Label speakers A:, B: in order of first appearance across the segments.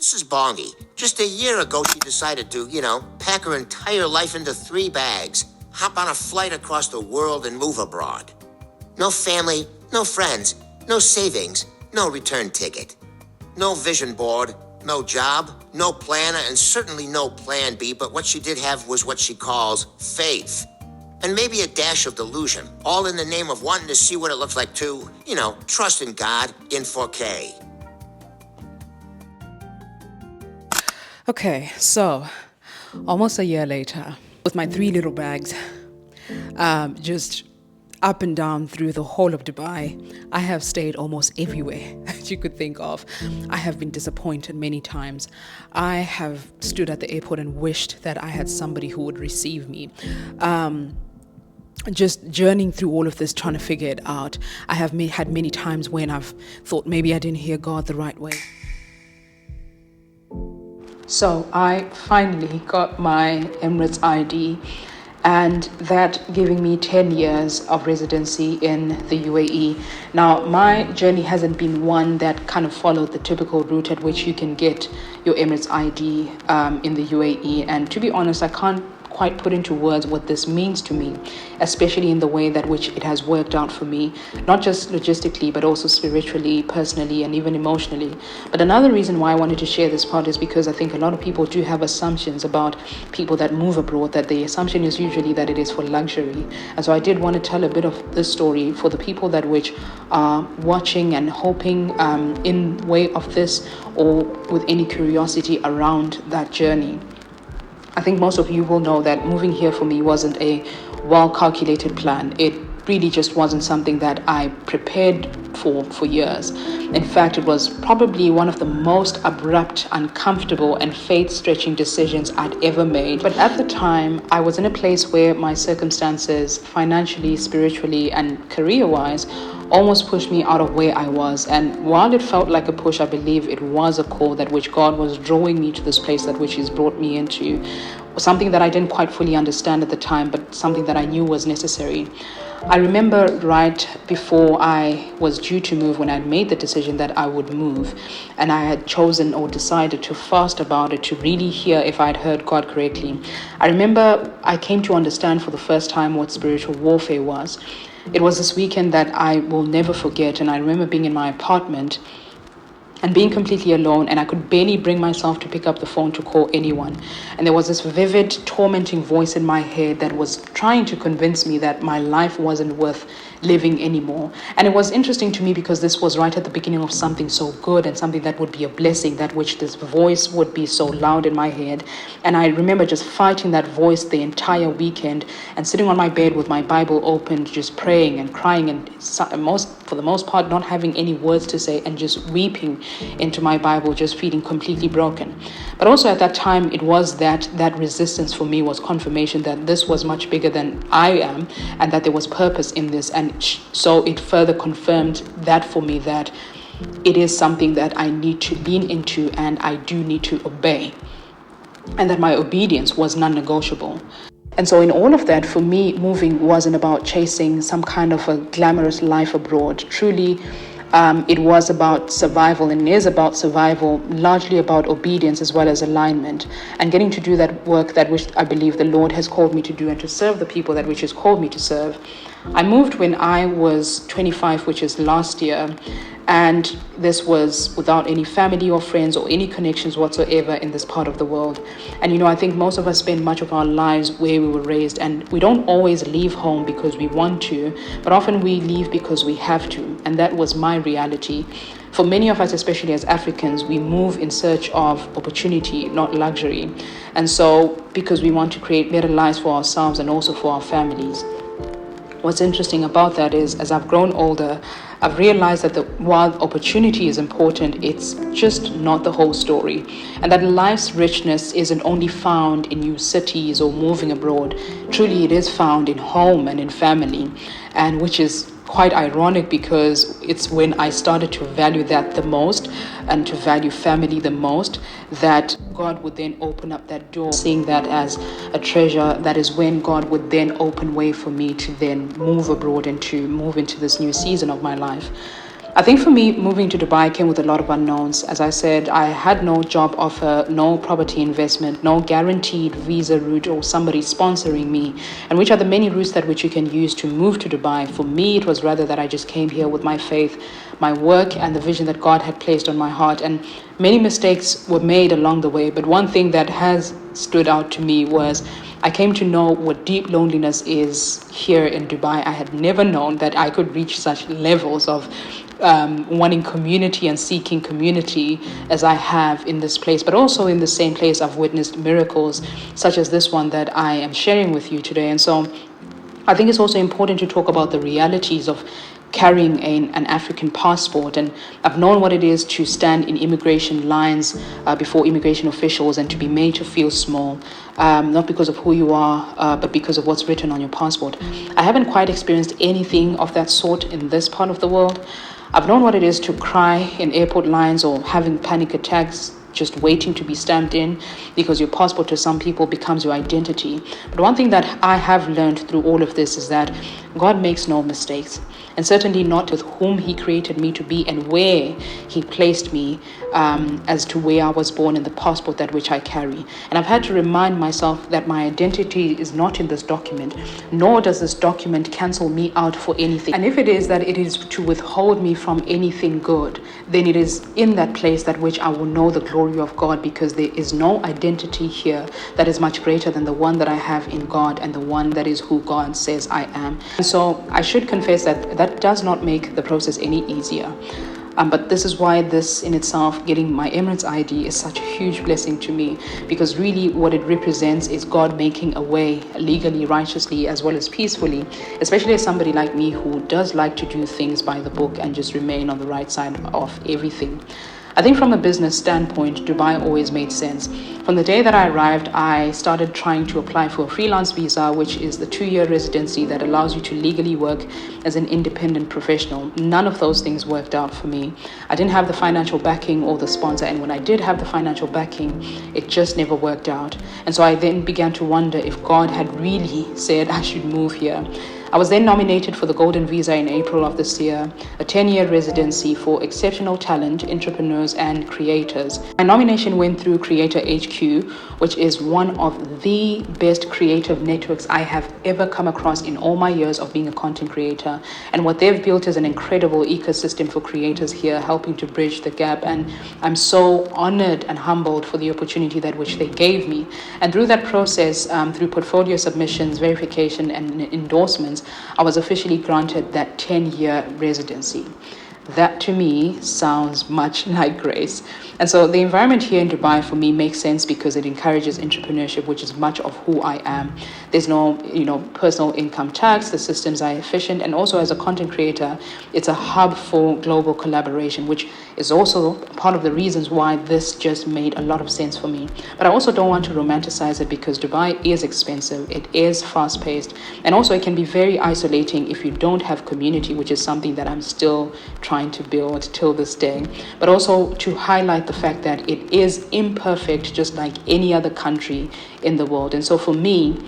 A: This is Bongi. Just a year ago, she decided to, pack her entire life into 3 bags, hop on a flight across the world and move abroad. No family, no friends, no savings, no return ticket. No vision board, no job, no planner, and certainly no plan B, but what she did have was what she calls faith. And maybe a dash of delusion, all in the name of wanting to see what it looks like to, trust in God in 4K.
B: Okay, so almost a year later, with my 3 little bags, just up and down through the whole of Dubai, I have stayed almost everywhere that you could think of. I have been disappointed many times. I have stood at the airport and wished that I had somebody who would receive me. Just journeying through all of this, trying to figure it out. I have had many times when I've thought maybe I didn't hear God the right way. So I finally got my Emirates ID, and that giving me 10 years of residency in the UAE. Now, my journey hasn't been one that kind of followed the typical route at which you can get your Emirates ID in the UAE. And to be honest, I can't quite put into words what this means to me, especially in the way that which it has worked out for me, not just logistically, but also spiritually, personally, and even emotionally. But another reason why I wanted to share this part is because I think a lot of people do have assumptions about people that move abroad, that the assumption is usually that it is for luxury. And so I did want to tell a bit of this story for the people that which are watching and hoping in way of this, or with any curiosity around that journey. I think most of you will know that moving here for me wasn't a well-calculated plan. It really just wasn't something that I prepared for years. In fact, it was probably one of the most abrupt, uncomfortable, and faith-stretching decisions I'd ever made. But at the time, I was in a place where my circumstances, financially, spiritually, and career-wise, almost pushed me out of where I was. And while it felt like a push, I believe it was a call that which God was drawing me to this place that which He's brought me into. Something that I didn't quite fully understand at the time, but something that I knew was necessary. I remember right before I was due to move, when I'd made the decision that I would move, and I had chosen or decided to fast about it to really hear if I'd heard God correctly. I remember I came to understand for the first time what spiritual warfare was. It was this weekend that I will never forget, and I remember being in my apartment and being completely alone, and I could barely bring myself to pick up the phone to call anyone. And there was this vivid, tormenting voice in my head that was trying to convince me that my life wasn't worth living anymore. And it was interesting to me because this was right at the beginning of something so good and something that would be a blessing, that which this voice would be so loud in my head. And I remember just fighting that voice the entire weekend and sitting on my bed with my Bible opened, just praying and crying, and for the most part not having any words to say, and just weeping into my Bible, just feeling completely broken. But also at that time, it was that resistance for me was confirmation that this was much bigger than I am, and that there was purpose in this. And so it further confirmed that for me, that it is something that I need to lean into and I do need to obey, and that my obedience was non-negotiable. And so in all of that, for me, moving wasn't about chasing some kind of a glamorous life abroad. Truly, it was about survival, and is about survival, largely about obedience as well as alignment, and getting to do that work that which I believe the Lord has called me to do, and to serve the people that which He's called me to serve. I moved when I was 25, which is last year, and this was without any family or friends or any connections whatsoever in this part of the world. And I think most of us spend much of our lives where we were raised, and we don't always leave home because we want to, but often we leave because we have to. And that was my reality. For many of us, especially as Africans, we move in search of opportunity, not luxury. And so because we want to create better lives for ourselves and also for our families. What's interesting about that is, as I've grown older, I've realized that while opportunity is important, it's just not the whole story. And that life's richness isn't only found in new cities or moving abroad. Truly, it is found in home and in family, and which is quite ironic because it's when I started to value that the most and to value family the most that God would then open up that door. Seeing that as a treasure, that is when God would then open way for me to then move abroad and to move into this new season of my life. I think for me, moving to Dubai came with a lot of unknowns. As I said, I had no job offer, no property investment, no guaranteed visa route or somebody sponsoring me, and which are the many routes that which you can use to move to Dubai. For me, it was rather that I just came here with my faith, my work, and the vision that God had placed on my heart. And many mistakes were made along the way, but one thing that has stood out to me was I came to know what deep loneliness is here in Dubai. I had never known that I could reach such levels of wanting community and seeking community as I have in this place. But also in the same place, I've witnessed miracles such as this one that I am sharing with you today. And so I think it's also important to talk about the realities of carrying an African passport. And I've known what it is to stand in immigration lines before immigration officials and to be made to feel small, not because of who you are, but because of what's written on your passport. I haven't quite experienced anything of that sort in this part of the world. I've known what it is to cry in airport lines or having panic attacks just waiting to be stamped in, because your passport to some people becomes your identity. But one thing that I have learned through all of this is that God makes no mistakes, and certainly not with whom He created me to be and where He placed me, as to where I was born in the passport that which I carry. And I've had to remind myself that my identity is not in this document, nor does this document cancel me out for anything. And if it is that it is to withhold me from anything good, then it is in that place that which I will know the glory of God, because there is no identity here that is much greater than the one that I have in God, and the one that is who God says I am. And so I should confess that that does not make the process any easier. But this is why this in itself, getting my Emirates ID, is such a huge blessing to me, because really what it represents is God making a way legally, righteously, as well as peacefully, especially as somebody like me who does like to do things by the book and just remain on the right side of everything. I think from a business standpoint, Dubai always made sense. From the day that I arrived, I started trying to apply for a freelance visa, which is the 2-year residency that allows you to legally work as an independent professional. None of those things worked out for me. I didn't have the financial backing or the sponsor, and when I did have the financial backing, it just never worked out. And so I then began to wonder if God had really said I should move here. I was then nominated for the Golden Visa in April of this year, a 10-year residency for exceptional talent, entrepreneurs, and creators. My nomination went through Creator HQ, which is one of the best creative networks I have ever come across in all my years of being a content creator. And what they've built is an incredible ecosystem for creators here, helping to bridge the gap. And I'm so honored and humbled for the opportunity that which they gave me. And through that process, through portfolio submissions, verification, and endorsements, I was officially granted that 10-year residency. That to me sounds much like grace. And so the environment here in Dubai for me makes sense because it encourages entrepreneurship, which is much of who I am. There's no, personal income tax. The systems are efficient. And also as a content creator, it's a hub for global collaboration, which is also part of the reasons why this just made a lot of sense for me. But I also don't want to romanticize it, because Dubai is expensive. It is fast paced. And also it can be very isolating if you don't have community, which is something that I'm still trying to build till this day. But also to highlight the fact that it is imperfect, just like any other country in the world. And so for me,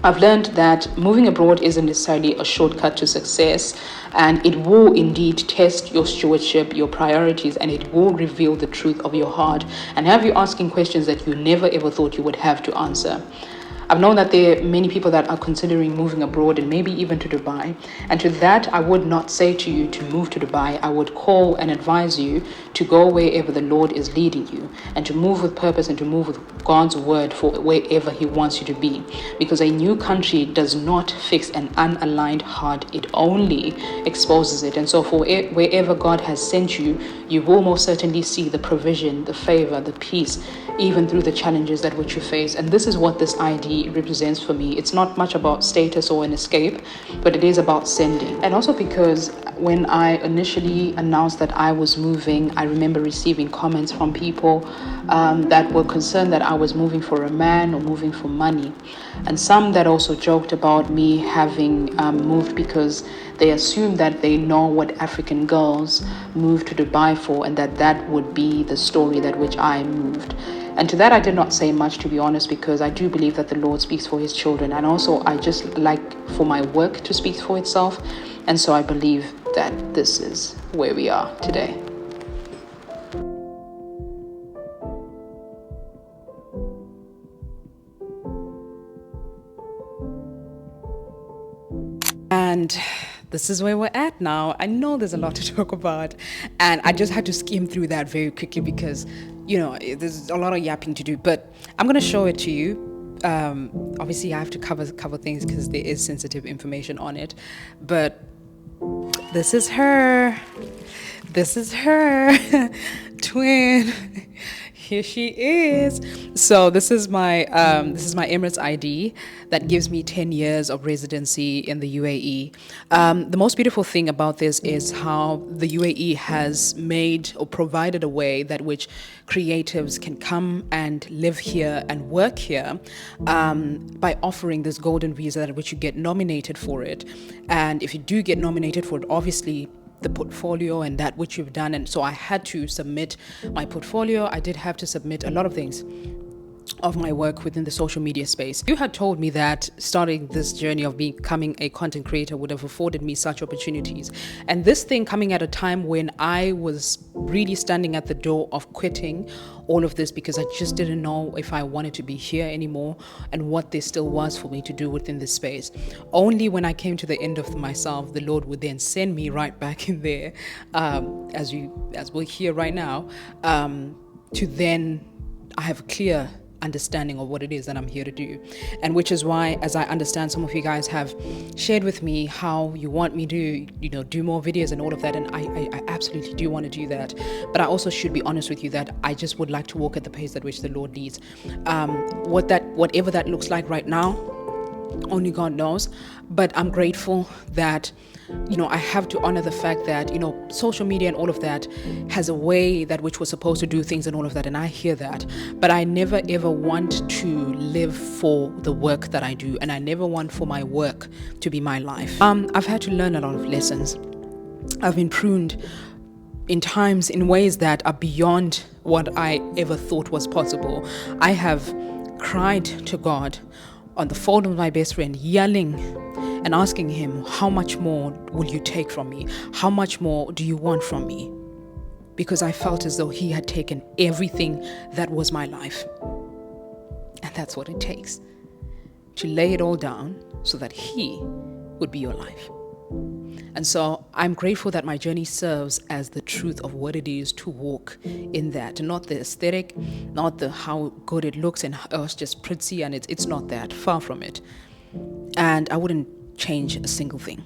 B: I've learned that moving abroad isn't necessarily a shortcut to success, and it will indeed test your stewardship, your priorities, and it will reveal the truth of your heart and have you asking questions that you never ever thought you would have to answer. I've known that there are many people that are considering moving abroad and maybe even to Dubai. And to that, I would not say to you to move to Dubai. I would call and advise you to go wherever the Lord is leading you, and to move with purpose and to move with God's word for wherever He wants you to be. Because a new country does not fix an unaligned heart. It only exposes it. And so for wherever God has sent you, you will most certainly see the provision, the favor, the peace, even through the challenges that which you face. And this is what this ID represents for me. It's not much about status or an escape, but it is about sending. And also because when I initially announced that I was moving, I remember receiving comments from people that were concerned that I was moving for a man or moving for money. And some that also joked about me having moved because they assumed that they know what African girls move to Dubai for, and that would be the story that which I moved. And to that, I did not say much, to be honest, because I do believe that the Lord speaks for His children. And also, I just like for my work to speak for itself. And so I believe that this is where we are today. And this is where we're at now. I know there's a lot to talk about, and I just had to skim through that very quickly because, there's a lot of yapping to do, but I'm going to show it to you. Obviously, I have to cover things because there is sensitive information on it, but this is her. This is her twin. Here she is. So this is my Emirates ID that gives me 10 years of residency in the UAE. The most beautiful thing about this is how the UAE has made or provided a way that which creatives can come and live here and work here by offering this golden visa that which you get nominated for it. And if you do get nominated for it, obviously the portfolio and that which you've done, and so I had to submit my portfolio. I did have to submit a lot of things of my work within the social media space. You had told me that starting this journey of becoming a content creator would have afforded me such opportunities, and this thing coming at a time when I was really standing at the door of quitting all of this because I just didn't know if I wanted to be here anymore and what there still was for me to do within this space. Only when I came to the end of myself, the Lord would then send me right back in there, as we're here right now, to then I have a clear understanding of what it is that I'm here to do. And which is why, as I understand, some of you guys have shared with me how you want me to, do more videos and all of that, and I absolutely do want to do that. But I also should be honest with you that I just would like to walk at the pace at which the Lord leads. Whatever that looks like right now, only God knows. But I'm grateful that I have to honor the fact that social media and all of that has a way that which we're supposed to do things and all of that, and I hear that, but I never ever want to live for the work that I do, and I never want for my work to be my life. I've had to learn a lot of lessons. I've been pruned in times in ways that are beyond what I ever thought was possible. I have cried to God on the phone with my best friend, yelling and asking him, how much more will you take from me? How much more do you want from me? Because I felt as though he had taken everything that was my life. And that's what it takes, to lay it all down so that he would be your life. And so I'm grateful that my journey serves as the truth of what it is to walk in that, not the aesthetic, not the how good it looks and it's just pretty, and it's not that, far from it. And I wouldn't change a single thing.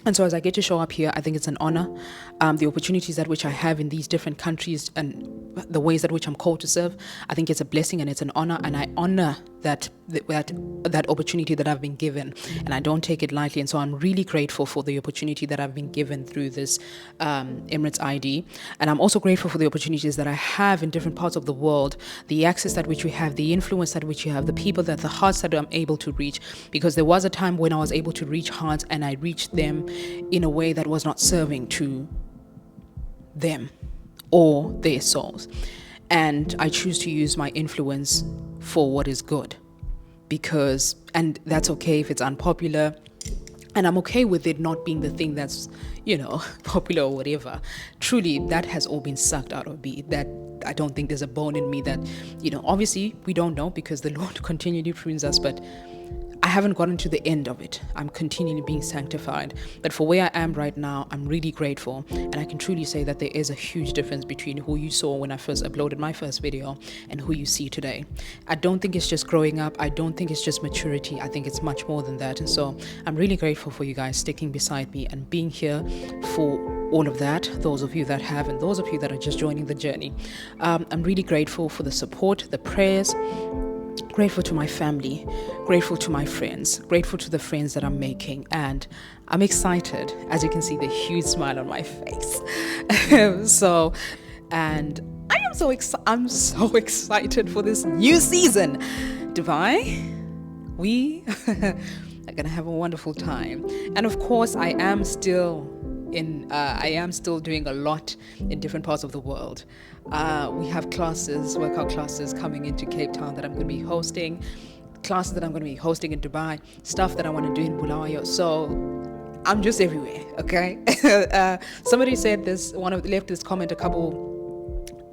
B: And so as I get to show up here, I think it's an honor. The opportunities that which I have in these different countries and the ways that which I'm called to serve, I think it's a blessing and it's an honor, and I honor that opportunity that I've been given, and I don't take it lightly. And so I'm really grateful for the opportunity that I've been given through this Emirates ID, and I'm also grateful for the opportunities that I have in different parts of the world, the access that which we have, the influence that which you have, the people that the hearts that I'm able to reach, because there was a time when I was able to reach hearts and I reached them in a way that was not serving to them or their souls. And I choose to use my influence for what is good, and that's okay if it's unpopular, and I'm okay with it not being the thing that's, popular or whatever. Truly, that has all been sucked out of me. That I don't think there's a bone in me that, obviously we don't know because the Lord continually prunes us, but I haven't gotten to the end of it. I'm continually being sanctified. But for where I am right now, I'm really grateful. And I can truly say that there is a huge difference between who you saw when I first uploaded my first video and who you see today. I don't think it's just growing up. I don't think it's just maturity. I think it's much more than that. And so I'm really grateful for you guys sticking beside me and being here for all of that, those of you that have, and those of you that are just joining the journey. I'm really grateful for the support, the prayers, grateful to my family, grateful to my friends, grateful to the friends that I'm making, and I'm excited. As you can see, the huge smile on my face. And I'm so excited for this new season. Dubai, we are gonna have a wonderful time. And of course, I am still doing a lot in different parts of the world. We have workout classes coming into Cape Town that I'm going to be hosting, classes that I'm going to be hosting in Dubai, stuff that I want to do in Bulawayo. So I'm just everywhere, okay? Somebody said this, left this comment a couple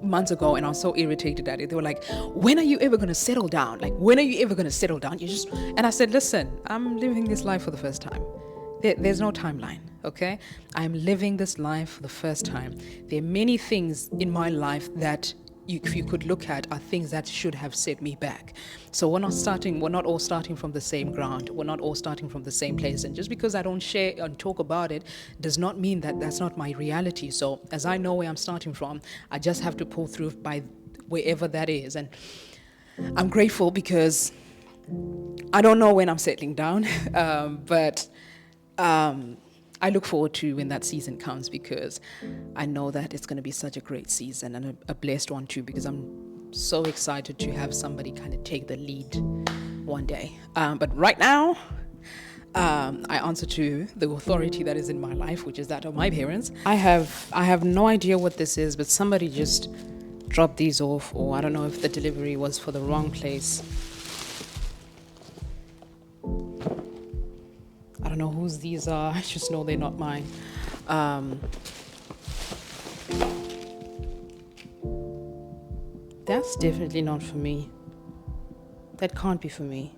B: months ago, and I was so irritated at it. They were like, when are you ever going to settle down? Like, when are you ever going to settle down? And I said, listen, I'm living this life for the first time. There's no timeline, okay? I'm living this life for the first time. There are many things in my life that if you could look at are things that should have set me back. So we're not all starting from the same ground. We're not all starting from the same place. And just because I don't share and talk about it does not mean that that's not my reality. So as I know where I'm starting from, I just have to pull through by wherever that is. And I'm grateful because I don't know when I'm settling down, but I look forward to when that season comes, because I know that it's going to be such a great season, and a blessed one too, because I'm so excited to have somebody kind of take the lead one day. But right now, I answer to the authority that is in my life, which is that of my parents. I have no idea what this is, but somebody just dropped these off, or I don't know if the delivery was for the wrong place. I don't know whose these are. I just know they're not mine. That's definitely not for me. That can't be for me.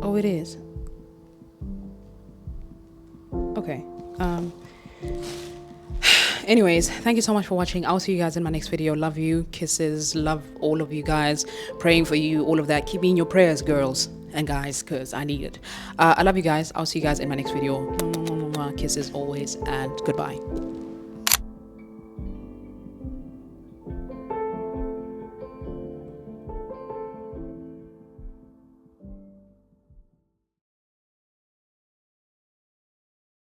B: Oh, it is. Okay. Anyways, thank you so much for watching. I'll see you guys in my next video. Love you. Kisses. Love all of you guys. Praying for you. All of that. Keep me in your prayers, girls and guys, because I need it. I love you guys. I'll see you guys in my next video. Kisses always, and goodbye.